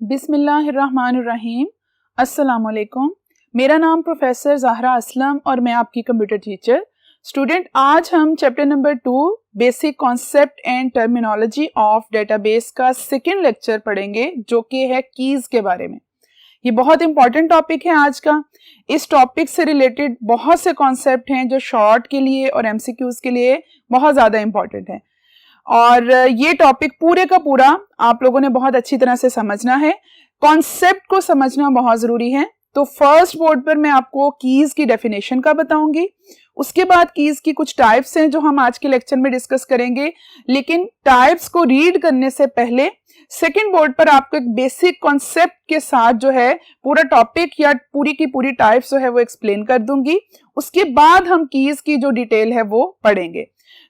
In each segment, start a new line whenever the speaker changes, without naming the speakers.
बिस्मिल्लाहिर्रहमानिर्रहीम। अस्सलामुअलैकुम। मेरा नाम प्रोफेसर ज़हरा असलम और मैं आपकी कंप्यूटर टीचर। स्टूडेंट, आज हम chapter number 2 basic concept and terminology of database का सेकेंड लेक्चर पढ़ेंगे, जो कि है कीज़ के बारे में। ये बहुत इंपॉर्टेंट टॉपिक है आज का। इस टॉपिक से रिलेटेड बहुत से कॉन्सेप्ट हैं जो शॉर्ट के लिए और एमसीक्यूज़ के लिए बहुत ज़्यादा इंपॉर्टेंट हैं, और ये टॉपिक पूरे का पूरा आप लोगों ने बहुत अच्छी तरह से समझना है। कॉन्सेप्ट को समझना बहुत ज़रूरी है। तो फर्स्ट बोर्ड पर मैं आपको कीज़ की डेफिनेशन का बताऊंगी। उसके बाद कीज़ की कुछ टाइप्स हैं जो हम आज के लेक्चर में डिस्कस करेंगे, लेकिन टाइप्स को रीड करने से पहले सेकंड बोर्ड पर आपको एक बेसिक कॉन्सेप्ट के साथ जो है पूरा टॉपिक या पूरी की पूरी टाइप्स जो है वो एक्सप्लेन कर दूंगी। उसके बाद हम कीज़ की जो डिटेल है वो पढ़ेंगे।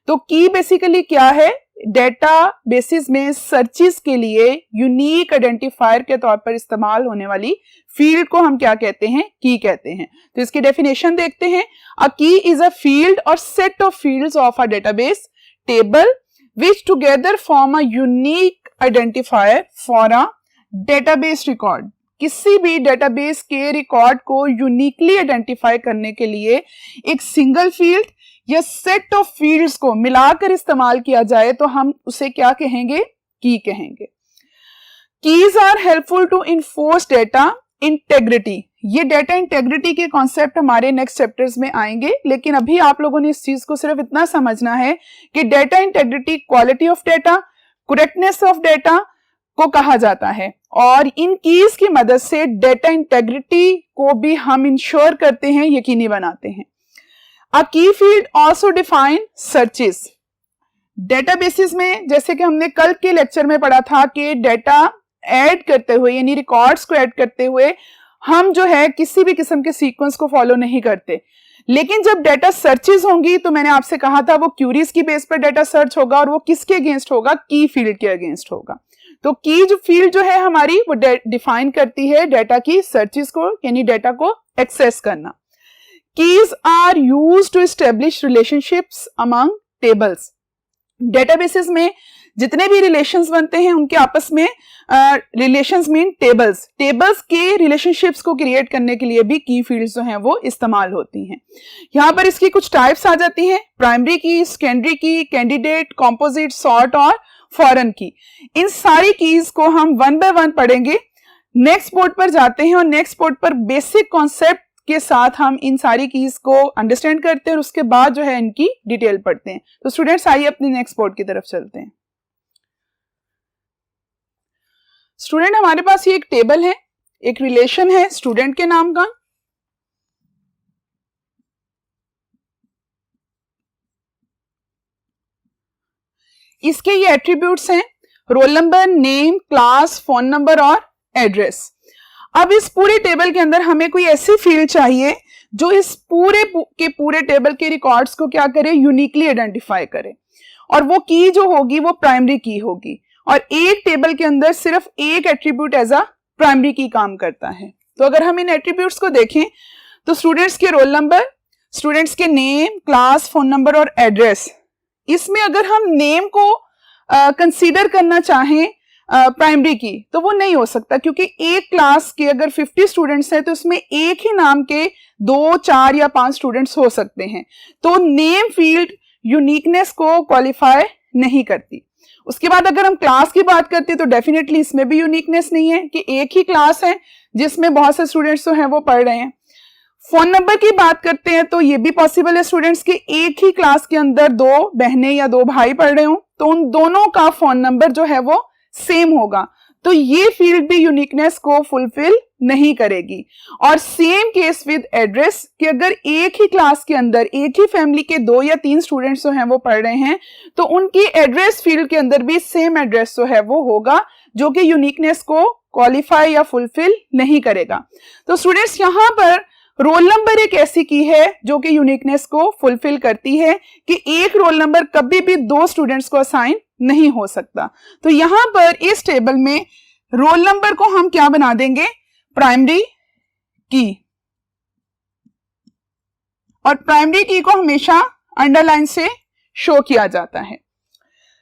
तो की बेसिकली क्या है? डेटा बेसिस में सर्चेस के लिए यूनिक आइडेंटिफायर के तौर पर इस्तेमाल होने वाली फील्ड को हम क्या कहते हैं? की कहते हैं। तो इसकी डेफिनेशन देखते हैं। अ की इज अ फील्ड और set of fields of a database table which together form a unique identifier for a database record। किसी भी डेटाबेस के रिकॉर्ड को यूनिकली आइडेंटिफाई करने के लिए एक सिंगल फील्ड या सेट ऑफ फील्ड्स को मिलाकर इस्तेमाल किया जाए तो हम उसे क्या कहेंगे? की कहेंगे। Keys are helpful to enforce data integrity. ये डेटा इंटेग्रिटी के कॉन्सेप्ट हमारे नेक्स्ट चैप्टर्स में आएंगे, लेकिन अभी आप लोगों ने इस चीज को सिर्फ इतना समझना है कि data integrity quality of data, correctness of data को कहा जाता है, और इन कीज की मदद से डेटा इंटेग्रिटी को भी हम इंश्योर करते हैं, यकीनी बनाते हैं। A key field also define searches। Databases में जैसे कि हमने कल के लेक्चर में पढ़ा था कि डेटा ऐड करते हुए यानी रिकॉर्ड्स को ऐड करते हुए हम जो है किसी भी किस्म के सीक्वेंस को फॉलो नहीं करते, लेकिन जब डेटा सर्चेस होंगी तो मैंने आपसे कहा था वो क्यूरीज की बेस पर डेटा सर्च होगा, और वो किसके अगेंस्ट होगा? की फील्ड के अगेंस्ट होगा। तो की जो फील्ड जो है हमारी वो डिफाइन करती है डेटा की सर्चेस को, यानी डेटा को एक्सेस करना। Keys are used to establish relationships among tables। Databases में जितने भी रिलेशंस बनते हैं उनके आपस में रिलेशंस मीन टेबल्स। टेबल्स के रिलेशनशिप्स को क्रिएट करने के लिए भी की फील्ड्स जो हैं वो इस्तेमाल होती हैं। यहाँ पर इसकी कुछ टाइप्स आ जाती हैं: प्राइमरी की, सेकेंडरी की, कैंडिडेट, कॉम्पोजिट, सॉर्ट और फॉरेन की। इन सारी कीज को हम वन बाय वन पढ़ेंगे। नेक्स्ट बोर्ड पर जाते हैं और नेक्स्ट बोर्ड पर बेसिक कॉन्सेप्ट के साथ हम इन सारी कीज को अंडरस्टैंड करते हैं और उसके बाद जो है इनकी डिटेल पढ़ते हैं। तो स्टूडेंट्स, आइए अपने नेक्स्ट बोर्ड की तरफ चलते हैं। स्टूडेंट, हमारे पास ये एक टेबल है, एक रिलेशन है स्टूडेंट के नाम का। इसके ये एट्रीब्यूट्स हैं: roll number, name, class, phone number और एड्रेस। अब इस पूरे टेबल के अंदर हमें कोई ऐसी फील्ड चाहिए जो इस पूरे टेबल के रिकॉर्ड्स को क्या करे? यूनिकली आइडेंटिफाई करे, और वो की जो होगी वो प्राइमरी की होगी, और एक टेबल के अंदर सिर्फ एक एट्रीब्यूट एज अ प्राइमरी की काम करता है। तो अगर हम इन एट्रीब्यूट्स को देखें तो स्टूडेंट्स के रोल नंबर, स्टूडेंट्स के नेम, क्लास, फोन नंबर और एड्रेस। इसमें अगर हम नेम को कंसीडर करना चाहें प्राइमरी की तो वो नहीं हो सकता, क्योंकि एक क्लास के अगर 50 स्टूडेंट्स हैं तो उसमें एक ही नाम के 2, 4 या 5 स्टूडेंट्स हो सकते हैं। तो नेम फील्ड यूनिकनेस को क्वालिफाई नहीं करती। उसके बाद अगर हम क्लास की बात करते हैं तो डेफिनेटली इसमें भी यूनिकनेस नहीं है कि एक ही क्लास है जिसमें बहुत से स्टूडेंट्स जो हैं वो पढ़ रहे हैं। फोन नंबर की बात करते हैं तो ये भी पॉसिबल है स्टूडेंट्स के एक ही क्लास के अंदर 2 बहनें या 2 भाई पढ़ रहे हो, तो उन दोनों का फोन नंबर जो है वो सेम होगा, तो ये फील्ड भी यूनिकनेस को फुलफिल नहीं करेगी। और सेम केस विद एड्रेस कि अगर एक ही क्लास के अंदर एक ही फैमिली के 2 या 3 स्टूडेंट्स जो हैं वो पढ़ रहे हैं तो उनकी एड्रेस फील्ड के अंदर भी सेम एड्रेस जो है वो होगा, जो कि यूनिकनेस को क्वालिफाई या फुलफिल नहीं करेगा। तो स्टूडेंट्स, यहाँ पर रोल नंबर एक ऐसी की है जो कि यूनिकनेस को फुलफिल करती है कि एक रोल नंबर कभी भी 2 स्टूडेंट्स को असाइन नहीं हो सकता। तो यहां पर इस टेबल में रोल नंबर को हम क्या बना देंगे? प्राइमरी की, और प्राइमरी की को हमेशा अंडरलाइन से शो किया जाता है।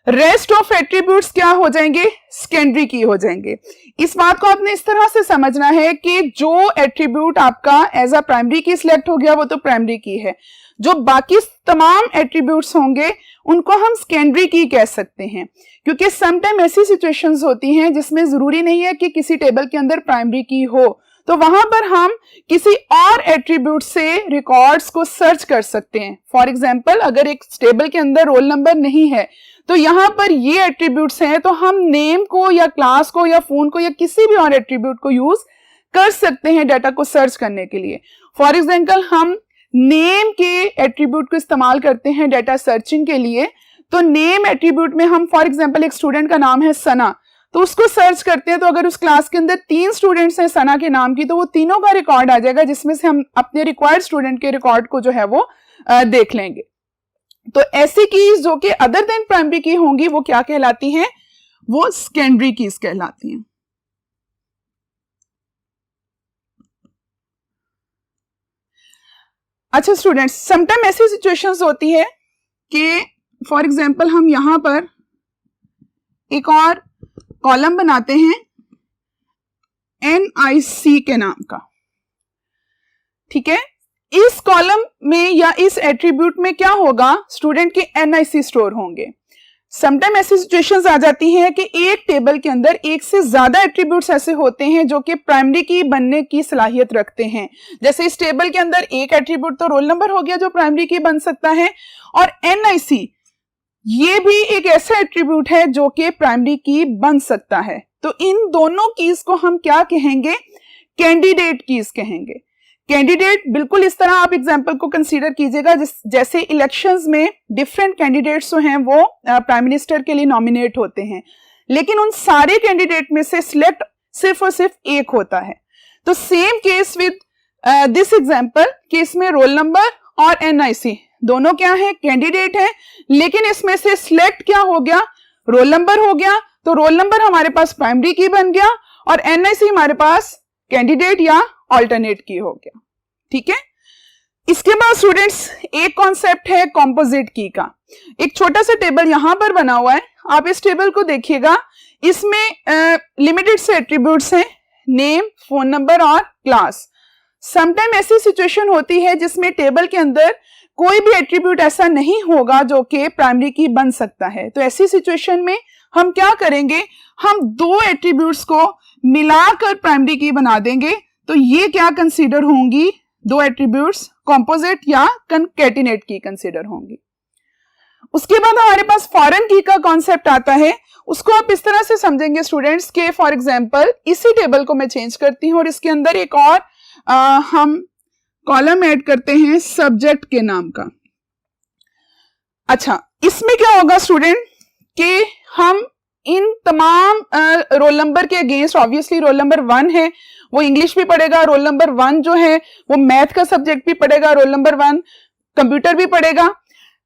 रेस्ट ऑफ एट्रीब्यूट्स क्या हो जाएंगे, सेकेंडरी की हो जाएंगे। इस बात को आपने इस तरह से समझना है कि जो एट्रीब्यूट आपका एज अ प्राइमरी की सिलेक्ट हो गया वो तो प्राइमरी की है, जो बाकी तमाम एट्रीब्यूट्स होंगे उनको हम सेकेंडरी की कह सकते हैं, क्योंकि समटाइम ऐसी सिचुएशंस होती हैं जिसमें जरूरी नहीं है कि किसी टेबल के अंदर प्राइमरी की हो, तो वहां पर हम किसी और एट्रीब्यूट से रिकॉर्ड्स को सर्च कर सकते हैं। फॉर एग्जांपल अगर एक टेबल के अंदर रोल नंबर नहीं है तो यहाँ पर ये एट्रीब्यूट्स हैं, तो हम नेम को या क्लास को या फोन को या किसी भी और एट्रीब्यूट को यूज कर सकते हैं डाटा को सर्च करने के लिए। फॉर एग्जांपल हम नेम के एट्रीब्यूट को इस्तेमाल करते हैं डाटा सर्चिंग के लिए, तो नेम एट्रीब्यूट में हम फॉर एग्जांपल एक स्टूडेंट का नाम है सना, तो उसको सर्च करते हैं, तो अगर उस क्लास के अंदर 3 स्टूडेंट्स हैं सना के नाम की, तो वो तीनों का रिकॉर्ड आ जाएगा, जिसमें से हम अपने रिक्वायर्ड स्टूडेंट के रिकॉर्ड को जो है वो देख लेंगे। तो ऐसी कीज जो कि अदर देन प्राइमरी की होंगी वो क्या कहलाती हैं, वो सेकेंडरी कीज कहलाती हैं। अच्छा स्टूडेंट्स, समटाइम ऐसी सिचुएशंस होती है कि फॉर एग्जांपल हम यहां पर एक और कॉलम बनाते हैं NIC के नाम का, ठीक है। इस कॉलम में या इस एट्रीब्यूट में क्या होगा, स्टूडेंट के NIC स्टोर होंगे। समटाइम ऐसी सिचुएशंस आ जाती हैं कि एक टेबल के अंदर एक से ज्यादा एट्रीब्यूट्स ऐसे होते हैं जो कि प्राइमरी की बनने की सलाहियत रखते हैं। जैसे इस टेबल के अंदर एक एट्रीब्यूट तो रोल नंबर हो गया जो प्राइमरी की बन सकता है, और NIC ये भी एक ऐसा एट्रीब्यूट है जो कि प्राइमरी की बन सकता है। तो इन दोनों कीज को हम क्या कहेंगे, कैंडिडेट कीज कहेंगे। कैंडिडेट बिल्कुल इस तरह आप एग्जांपल को कंसीडर कीजिएगा जैसे इलेक्शंस में डिफरेंट कैंडिडेट्स जो हैं वो प्राइम मिनिस्टर के लिए नॉमिनेट होते हैं, लेकिन उन सारे कैंडिडेट में से सिलेक्ट सिर्फ और सिर्फ एक होता है। तो same case with this example कि इसमें रोल नंबर और NIC दोनों क्या है, कैंडिडेट है, लेकिन इसमें से सिलेक्ट क्या हो गया, रोल नंबर हो गया। तो रोल नंबर हमारे पास प्राइमरी की बन गया और NIC हमारे पास कैंडिडेट या ऑल्टरनेट की हो गया, ठीक है। इसके बाद स्टूडेंट्स एक कॉन्सेप्ट है कंपोजिट की का। एक छोटा सा टेबल यहां पर बना हुआ है, आप इस टेबल को देखिएगा, इसमें लिमिटेड से एट्रीब्यूट्स हैं, नेम, फोन नंबर और क्लास। समटाइम ऐसी सिचुएशन होती है जिसमें टेबल के अंदर कोई भी एट्रीब्यूट ऐसा नहीं होगा जो कि प्राइमरी की बन सकता है। तो ऐसी सिचुएशन में हम क्या करेंगे, हम दो एट्रीब्यूट्स को मिलाकर प्राइमरी की बना देंगे। तो ये क्या कंसीडर होंगी, दो एट्रीब्यूट्स कंपोजिट या कंकैटिनेट की कंसीडर होंगी। उसके बाद हमारे पास फॉरेन की का कॉन्सेप्ट आता है। उसको आप इस तरह से समझेंगे स्टूडेंट्स के फॉर एग्जांपल इसी टेबल को मैं चेंज करती हूं और इसके अंदर एक और हम कॉलम ऐड करते हैं सब्जेक्ट के नाम का। अच्छा, इसमें क्या होगा स्टूडेंट कि हम इन तमाम रोल नंबर के अगेंस्ट, ऑब्वियसली रोल नंबर 1 है वो इंग्लिश भी पढ़ेगा, रोल नंबर 1 जो है वो मैथ का सब्जेक्ट भी पढ़ेगा, रोल नंबर 1 कंप्यूटर भी पढ़ेगा।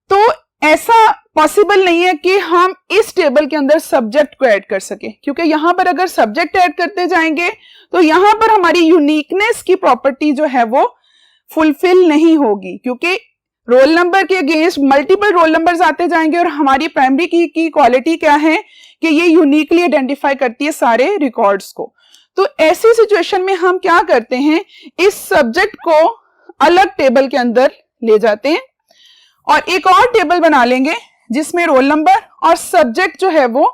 तो ऐसा पॉसिबल नहीं है कि हम इस टेबल के अंदर सब्जेक्ट को ऐड कर सके, क्योंकि यहां पर अगर सब्जेक्ट ऐड करते जाएंगे तो यहां पर हमारी यूनिकनेस की प्रॉपर्टी जो है वो फुलफिल नहीं होगी, क्योंकि रोल नंबर के अगेंस्ट मल्टीपल रोल नंबर्स आते जाएंगे और हमारी प्राइमरी की क्वालिटी क्या है कि ये यूनिकली आइडेंटिफाई करती है सारे रिकॉर्ड्स को। तो ऐसी सिचुएशन में हम क्या करते हैं, इस सब्जेक्ट को अलग टेबल के अंदर ले जाते हैं और एक और टेबल बना लेंगे जिसमें रोल नंबर और सब्जेक्ट जो है वो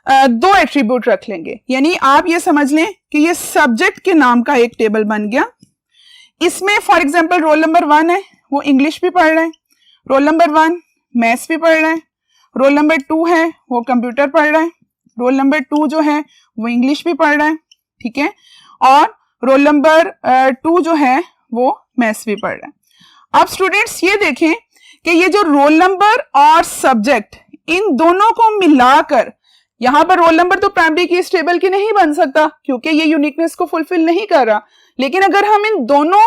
दो एट्रीब्यूट रख लेंगे। यानी आप ये समझ लें कि ये सब्जेक्ट के नाम का एक टेबल बन गया। इसमें फॉर एग्जांपल रोल नंबर 1 है वो इंग्लिश भी पढ़ रहा है, रोल नंबर 1 मैथ्स भी पढ़ रहा है, रोल नंबर 2 है वो कंप्यूटर पढ़ रहा है, रोल नंबर 2 जो है वो इंग्लिश भी पढ़ रहा है, ठीक है, और रोल नंबर 2 जो है वो मैथ्स भी पढ़ रहा है। अब स्टूडेंट्स ये देखें कि ये जो रोल नंबर और सब्जेक्ट इन दोनों को मिलाकर, यहां पर रोल नंबर तो प्राइमरी की इस टेबल की नहीं बन सकता क्योंकि ये यूनिकनेस को फुलफिल नहीं कर रहा, लेकिन अगर हम इन दोनों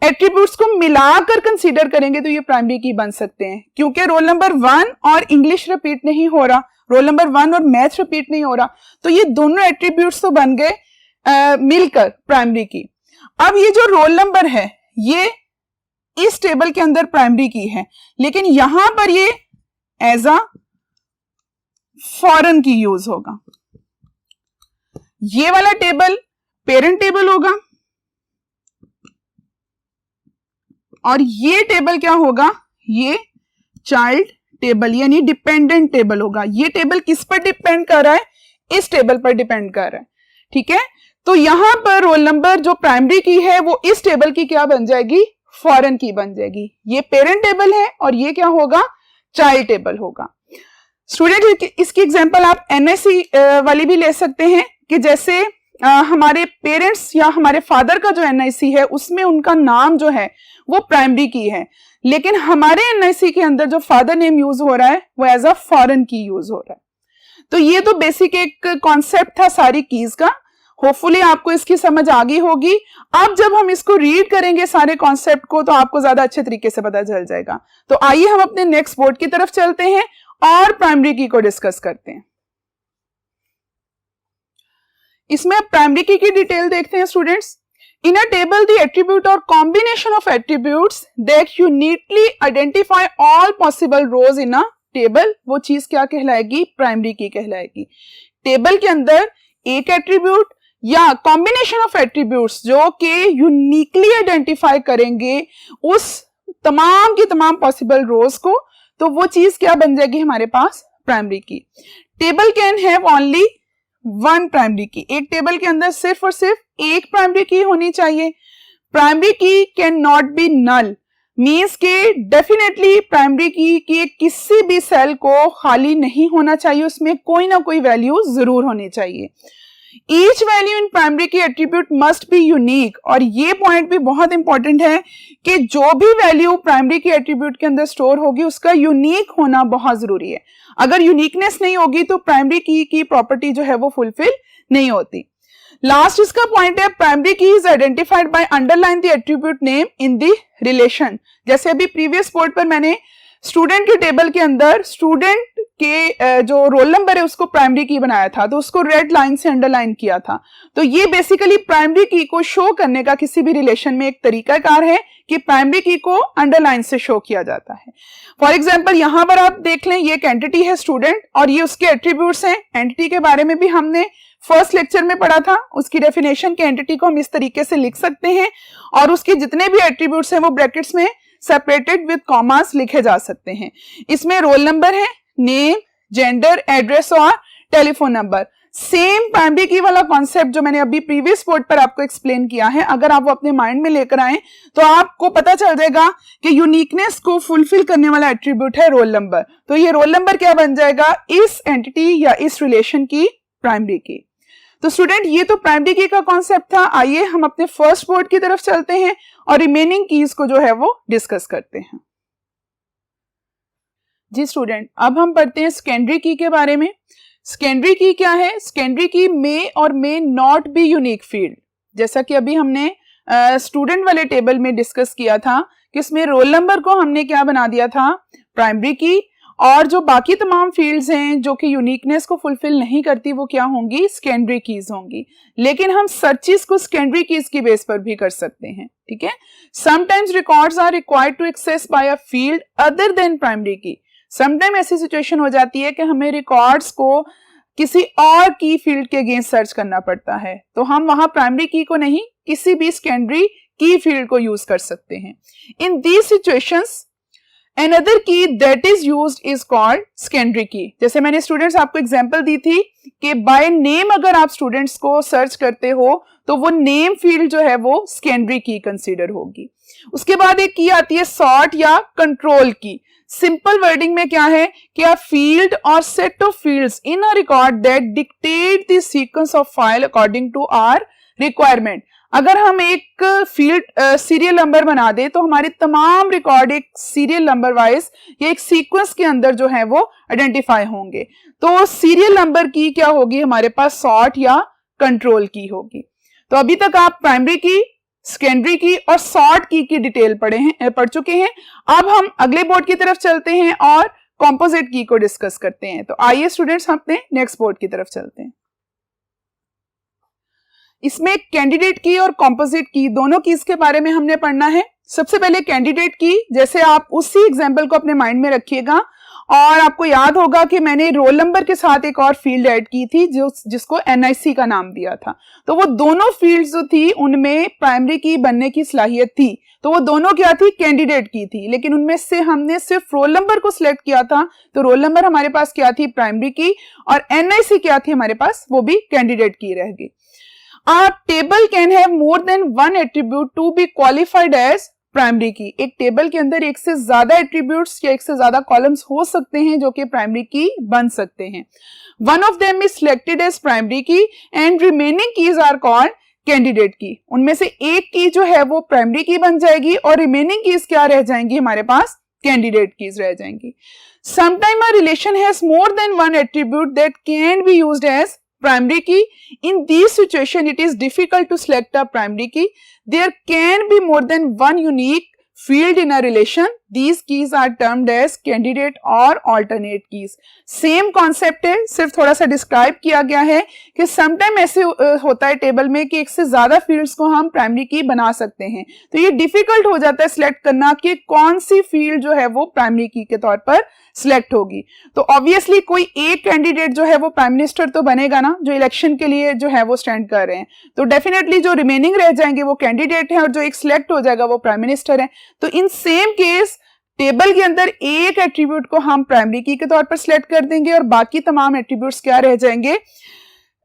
एट्रीब्यूट्स को मिलाकर कंसीडर करेंगे तो ये प्राइमरी की बन सकते हैं, क्योंकि रोल नंबर 1 और इंग्लिश रिपीट नहीं हो रहा, रोल नंबर 1 और मैथ्स रिपीट नहीं हो रहा, तो ये दोनों एट्रीब्यूट्स तो बन गए मिलकर प्राइमरी की। अब ये जो रोल नंबर है ये इस टेबल के अंदर प्राइमरी की है, लेकिन यहां पर ये एज अ फॉरेन की यूज होगा। ये वाला टेबल पेरेंट टेबल होगा और ये टेबल क्या होगा, ये चाइल्ड टेबल यानी डिपेंडेंट टेबल होगा। ये टेबल किस पर डिपेंड कर रहा है, इस टेबल पर डिपेंड कर रहा है, ठीक है। तो यहां पर रोल नंबर जो प्राइमरी की है वो इस टेबल की क्या बन जाएगी, फॉरेन की बन जाएगी। ये पेरेंट टेबल है और ये क्या होगा, चाइल्ड टेबल होगा। स्टूडेंट इसकी एग्जांपल आप एनआईसी वाली भी ले सकते हैं कि जैसे हमारे पेरेंट्स या हमारे फादर का जो एनआईसी है उसमें उनका नाम जो है वो प्राइमरी की है, लेकिन हमारे एनआईसी के अंदर जो फादर नेम यूज हो रहा है वो एज अ फॉरेन की यूज हो रहा है। तो ये तो बेसिक एक कॉन्सेप्ट था सारी कीज का, होपफुली आपको इसकी समझ आ गई होगी। अब जब हम इसको रीड करेंगे सारे कॉन्सेप्ट को तो आपको ज्यादा अच्छे तरीके से पता चल जाएगा। तो आइए हम अपने नेक्स्ट बोर्ड की तरफ चलते हैं और प्राइमरी की को डिस्कस करते हैं। इसमें अब प्राइमरी की डिटेल देखते हैं students. In a table the attribute और combination of attributes that you neatly identify all possible rows in a table, वो चीज क्या कहलाएगी, प्राइमरी की कहलाएगी। टेबल के अंदर एक एट्रीब्यूट या कॉम्बिनेशन ऑफ एट्रीब्यूट्स जो कि यूनिकली आइडेंटिफाई करेंगे उस तमाम की तमाम पॉसिबल रोज को, तो वो चीज क्या बन जाएगी हमारे पास, प्राइमरी की। Table can have only one primary की, एक टेबल के अंदर सिर्फ और सिर्फ एक प्राइमरी की होनी चाहिए। Primary key can not be null, means के डेफिनेटली प्राइमरी की कि किसी भी सेल को खाली नहीं होना चाहिए, उसमें कोई ना कोई वैल्यू जरूर होनी चाहिए। ईच वैल्यू इन प्राइमरी की एट्रीब्यूट मस्ट बी यूनिक, और ये पॉइंट भी बहुत इंपॉर्टेंट है कि जो भी वैल्यू प्राइमरी की एट्रीब्यूट के अंदर स्टोर होगी उसका यूनिक होना बहुत जरूरी है। अगर यूनिकनेस नहीं होगी तो प्राइमरी की प्रॉपर्टी जो है वो फुलफिल नहीं होती। लास्ट इसका पॉइंट है, प्राइमरी की is identified by underline the attribute name in the relation. जैसे अभी प्रीवियस बोर्ड पर मैंने स्टूडेंट के टेबल के अंदर स्टूडेंट के जो रोल नंबर है उसको प्राइमरी की बनाया था, तो उसको रेड लाइन से अंडरलाइन किया था। तो ये बेसिकली प्राइमरी की को शो करने का किसी भी रिलेशन में एक तरीकाकार है कि प्राइमरी की को अंडरलाइन से शो किया जाता है। फॉर एग्जांपल यहां पर आप देख लें, ये एक एंटिटी है स्टूडेंट और ये उसके एट्रीब्यूट्स हैं। एंटिटी के बारे में भी हमने फर्स्ट लेक्चर में पढ़ा था, उसकी डेफिनेशन के एंटिटी को हम इस तरीके से लिख सकते हैं और उसके जितने भी एट्रीब्यूट्स हैं वो ब्रैकेट्स में सेपरेटेड विद कॉमास लिखे जा सकते हैं। इसमें रोल नंबर है, नेम, जेंडर, एड्रेस और टेलीफोन नंबर। सेम प्राइमरी की वाला कॉन्सेप्ट जो मैंने अभी प्रीवियस बोर्ड पर आपको एक्सप्लेन किया है, अगर आप वो अपने माइंड में लेकर आए तो आपको पता चल जाएगा कि यूनिकनेस को फुलफिल करने वाला एट्रीब्यूट है रोल नंबर। तो ये रोल नंबर क्या बन जाएगा, इस एंटिटी या इस रिलेशन की प्राइमरी की। तो स्टूडेंट ये तो प्राइमरी की का कॉन्सेप्ट था। आइए हम अपने फर्स्ट बोर्ड की तरफ चलते हैं और रिमेनिंग कीज को जो है वो डिस्कस करते हैं। जी स्टूडेंट, अब हम पढ़ते हैं सेकेंडरी की के बारे में। सेकेंडरी की क्या है, सेकेंडरी की मे और may not be unique field. जैसा कि अभी हमने स्टूडेंट वाले टेबल में डिस्कस किया था कि इसमें रोल नंबर को हमने क्या बना दिया था, प्राइमरी की, और जो बाकी तमाम फील्ड्स हैं जो कि यूनिकनेस को फुलफिल नहीं करती वो क्या होंगी, सेकेंडरी कीज होंगी। लेकिन हम सर्चेस को सेकेंडरी कीज की बेस पर भी कर सकते हैं, ठीक है। Sometimes records are required to access by a field other than primary key. Sometime ऐसी सिचुएशन हो जाती है कि हमें रिकॉर्ड्स को किसी और की फील्ड के अगेंस्ट सर्च करना पड़ता है, तो हम वहां प्राइमरी की को नहीं किसी भी सेकेंडरी की फील्ड को यूज कर सकते हैं। In these situations another key that is used is called secondary key। जैसे मैंने स्टूडेंट्स आपको एग्जांपल दी थी कि बाय नेम अगर आप स्टूडेंट्स को सर्च करते हो तो वो नेम फील्ड जो है वो सेकेंडरी की कंसीडर होगी। उसके बाद एक की आती है सॉर्ट या कंट्रोल की। सिंपल वर्डिंग में क्या है कि अ फील्ड और set of fields in a record that dictate the sequence of file according to our requirement. अगर हम एक फील्ड सीरियल नंबर बना दे तो हमारे तमाम रिकॉर्ड एक सीरियल नंबर वाइज या एक सीक्वेंस के अंदर जो है वो आइडेंटिफाई होंगे। तो सीरियल नंबर की क्या होगी हमारे पास, सॉर्ट या कंट्रोल की होगी। तो अभी तक आप प्राइमरी की, सेकेंडरी की और सॉर्ट की डिटेल पढ़ चुके हैं। अब हम अगले बोर्ड की तरफ चलते हैं और कॉम्पोजिट की को डिस्कस करते हैं। तो आइए स्टूडेंट्स हम अपने नेक्स्ट बोर्ड की तरफ चलते हैं। इसमें कैंडिडेट की और कॉम्पोजिट की दोनों कीज के बारे में हमने पढ़ना है। सबसे पहले कैंडिडेट की, जैसे आप उसी एग्जांपल को अपने माइंड में रखिएगा और आपको याद होगा कि मैंने रोल नंबर के साथ एक और फील्ड ऐड की थी जिसको NIC का नाम दिया था। तो वो दोनों फील्ड्स जो थी उनमें प्राइमरी की बनने की सलाहियत थी, तो वो दोनों क्या थी, कैंडिडेट की थी, लेकिन उनमें से हमने सिर्फ रोल नंबर को सिलेक्ट किया था, तो रोल नंबर हमारे पास क्या थी, प्राइमरी की, और NIC क्या थी हमारे पास, वो भी कैंडिडेट की रहेगी। A table can have more than one attribute to be qualified as primary की। एक टेबल के अंदर एक से ज्यादा एट्रीब्यूट्स या एक से ज्यादा कॉलम्स हो सकते हैं जो कि प्राइमरी की बन सकते हैं। One of them is selected as primary key and remaining keys are called candidate key. उनमें से एक की जो है वो प्राइमरी की बन जाएगी और रिमेनिंग कीज क्या रह जाएंगी हमारे पास, कैंडिडेट कीज रह जाएंगी। Sometime a relation has more than one attribute that can be used as primary key. In this situation, it is difficult to select a primary key. There can be more than one unique field in a relation. These keys are termed as candidate or alternate keys. Same concept है, सिर्फ थोड़ा सा describe किया गया है कि sometime ऐसे होता है टेबल में कि एक से ज्यादा फील्ड्स को हम प्राइमरी की बना सकते हैं, तो ये डिफिकल्ट हो जाता है सिलेक्ट करना कि कौन सी फील्ड जो है वो प्राइमरी की के तौर पर सिलेक्ट होगी। तो ऑब्वियसली कोई एक कैंडिडेट जो है वो प्राइम मिनिस्टर तो बनेगा ना, जो इलेक्शन के लिए जो है वो स्टैंड कर रहे हैं, तो डेफिनेटली जो रिमेनिंग रह जाएंगे वो कैंडिडेट है और जो एक सिलेक्ट हो जाएगा वो प्राइम मिनिस्टर है। तो इन सेम केस टेबल के अंदर एक एट्रीब्यूट को हम प्राइमरी की के तौर पर सिलेक्ट कर देंगे और बाकी तमाम एट्रीब्यूट्स क्या रह जाएंगे,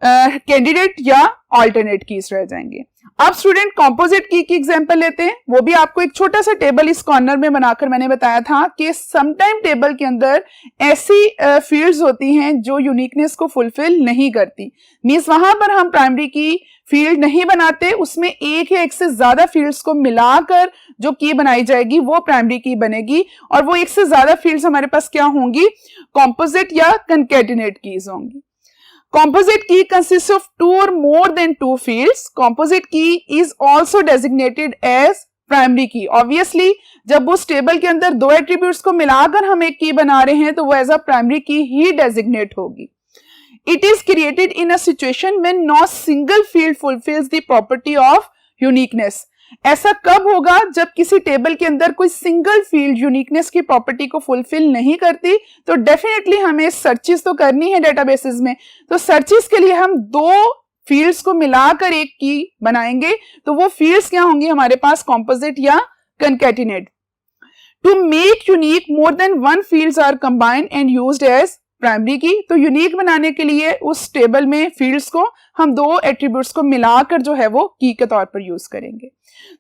कैंडिडेट या अल्टरनेट कीज रह जाएंगे। अब स्टूडेंट कंपोजिट की एग्जांपल लेते हैं, वो भी आपको एक छोटा सा टेबल इस कॉर्नर में बनाकर मैंने बताया था कि समटाइम टेबल के अंदर ऐसी फील्ड्स होती हैं जो यूनिकनेस को फुलफिल नहीं करती, मींस वहां पर हम प्राइमरी की फील्ड नहीं बनाते, उसमें एक या एक से ज्यादा फील्ड्स को मिलाकर जो की बनाई जाएगी वो प्राइमरी की बनेगी, और वो एक से ज्यादा फील्ड्स हमारे पास क्या होंगी, कंपोजिट या कंकैटिनेट कीज होंगी। Composite key consists of two or more than two fields. Composite key is also designated as primary key. Obviously, जब उस टेबल के अंदर दो एट्रीब्यूट्स को मिलाकर हम एक की बना रहे हैं तो वो एज अ प्राइमरी की ही डेजिग्नेट होगी। It is created in a situation when no single field fulfills the property of uniqueness. ऐसा कब होगा, जब किसी टेबल के अंदर कोई सिंगल फील्ड यूनिकनेस की प्रॉपर्टी को फुलफिल नहीं करती, तो डेफिनेटली हमें सर्चेस तो करनी है डेटाबेसेस में, तो सर्चेस के लिए हम दो फील्ड्स को मिलाकर एक की बनाएंगे, तो वो फील्ड्स क्या होंगी हमारे पास, कंपोजिट या concatenate. To make unique more than one fields are combined and used as primary key. तो यूनिक बनाने के लिए उस टेबल में फील्ड्स को हम दो एट्रीब्यूट्स को मिलाकर जो है वो की के तौर पर यूज करेंगे।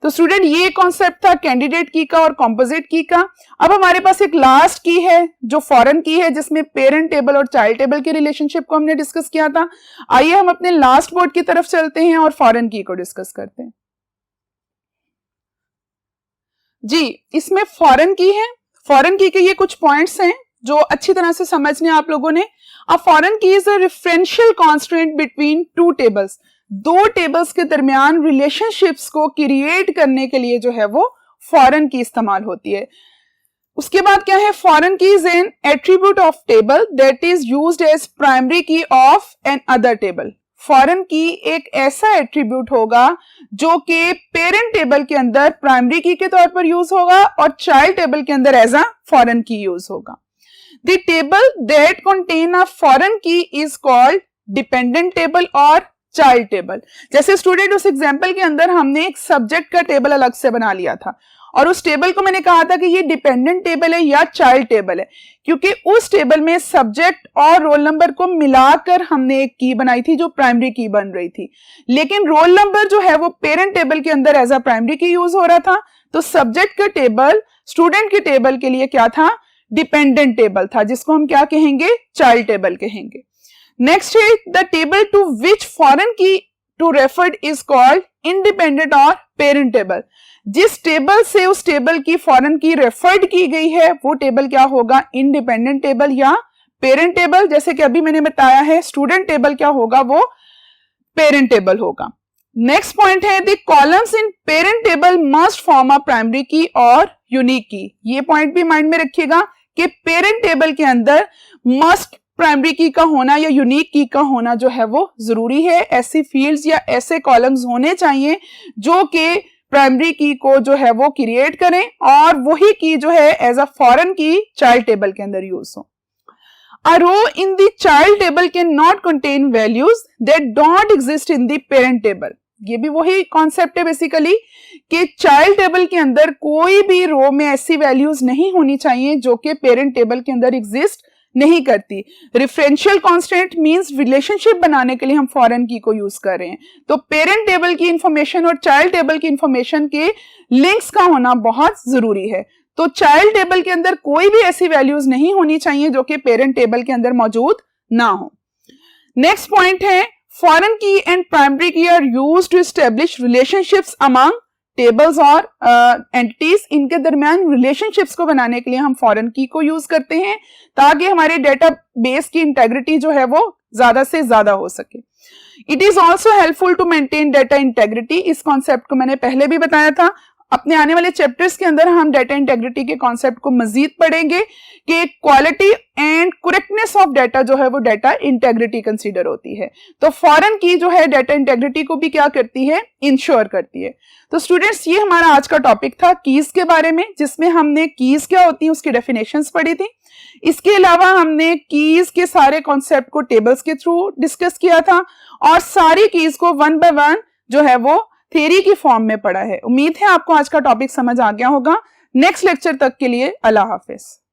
तो स्टूडेंट ये कॉन्सेप्ट था कैंडिडेट की का और कंपोजिट की का। अब हमारे पास एक लास्ट की है जो फॉरेन की है, जिसमें पेरेंट टेबल और चाइल्ड टेबल के रिलेशनशिप को हमने डिस्कस किया था। आइए हम अपने लास्ट बोर्ड की तरफ चलते हैं और फॉरेन की को डिस्कस करते हैं। जी, इसमें फॉरेन की है, फॉरेन की के ये कुछ पॉइंट्स हैं जो अच्छी तरह से समझने आप लोगों ने। A foreign key is a referential constant between two tables. दो टेबल्स के दरमियान रिलेशनशिप्स को क्रिएट करने के लिए जो है वो फॉरेन की इस्तेमाल होती है। उसके बाद क्या है, foreign key is an attribute of table that is used as primary key of an other table. Foreign key एक ऐसा एट्रीब्यूट होगा जो कि पेरेंट टेबल के अंदर प्राइमरी की के तौर पर यूज होगा और चाइल्ड टेबल के अंदर एज अ फॉरेन की यूज होगा। The table that contain a foreign key is called dependent table और child table। जैसे स्टूडेंट उस एग्जाम्पल के अंदर हमने एक सब्जेक्ट का टेबल अलग से बना लिया था और उस टेबल को मैंने कहा था कि ये डिपेंडेंट टेबल है या चाइल्ड टेबल है, क्योंकि उस टेबल में सब्जेक्ट और रोल नंबर को मिलाकर हमने एक की बनाई थी जो प्राइमरी की बन रही थी, लेकिन रोल नंबर जो है वो पेरेंट टेबल के अंदर एज अ प्राइमरी की यूज हो रहा था, तो सब्जेक्ट का टेबल स्टूडेंट के टेबल के लिए क्या था, डिपेंडेंट टेबल था, जिसको हम क्या कहेंगे, चाइल्ड टेबल कहेंगे। नेक्स्ट है the table to which foreign key to referred is called independent और पेरेंट टेबल। जिस टेबल से उस टेबल की फॉरेन की रेफर्ड की गई है वो टेबल क्या होगा, इंडिपेंडेंट टेबल या पेरेंट टेबल। जैसे कि अभी मैंने बताया है स्टूडेंट टेबल क्या होगा, वो पेरेंट टेबल होगा। नेक्स्ट पॉइंट है the columns in parent table must form a primary की और यूनिक की। ये पॉइंट भी माइंड में रखिएगा कि पेरेंट टेबल के अंदर मस्ट प्राइमरी की का होना या यूनिक की का होना जो है वो जरूरी है। ऐसी फील्ड्स या ऐसे कॉलम्स होने चाहिए जो कि प्राइमरी की को जो है वो क्रिएट करें और वही की जो है एज अ फॉरेन की चाइल्ड टेबल के अंदर यूज हो। A row in the child table cannot contain values that don't exist in the parent table. ये भी वही कॉन्सेप्ट है बेसिकली कि चाइल्ड टेबल के अंदर कोई भी रो में ऐसी वैल्यूज नहीं होनी चाहिए जो कि पेरेंट टेबल के अंदर एग्जिस्ट नहीं करती। रेफरेंशियल कांस्टेंट मींस रिलेशनशिप बनाने के लिए हम फॉरेन की को यूज कर रहे हैं। तो पेरेंट टेबल की इंफॉर्मेशन और चाइल्ड टेबल की इंफॉर्मेशन के लिंक्स का होना बहुत जरूरी है। तो चाइल्ड टेबल के अंदर कोई भी ऐसी वैल्यूज नहीं होनी चाहिए जो कि पेरेंट टेबल के अंदर मौजूद ना हो। नेक्स्ट पॉइंट है foreign key and primary key are used to establish relationships among tables और एंटिटीज। इनके दरमियान रिलेशनशिप्स को बनाने के लिए हम फॉरेन की को यूज करते हैं ताकि हमारे डेटा बेस की इंटेग्रिटी जो है वो ज्यादा से ज्यादा हो सके। It is also helpful to maintain data integrity. इस कॉन्सेप्ट को मैंने पहले भी बताया था। अपने आने वाले चैप्टर्स के अंदर हम डेटा इंटेग्रिटी के कॉन्सेप्ट को मजीद पढ़ेंगे कि quality and correctness of data जो है वो डेटा इंटेग्रिटी कंसीडर होती है। तो फॉरेन की जो है डेटा इंटेग्रिटी को भी क्या करती है, इंश्योर करती है। तो स्टूडेंट्स ये हमारा आज का टॉपिक था कीज के बारे में, जिसमें हमने कीज क्या होती है उसकी डेफिनेशंस पढ़ी थी। इसके अलावा हमने कीज के सारे कॉन्सेप्ट को टेबल्स के थ्रू डिस्कस किया था और सारी कीज को वन बाय वन जो है वो थ्योरी की फॉर्म में पढ़ा है। उम्मीद है आपको आज का टॉपिक समझ आ गया होगा। नेक्स्ट लेक्चर तक के लिए अल्लाह हाफिज।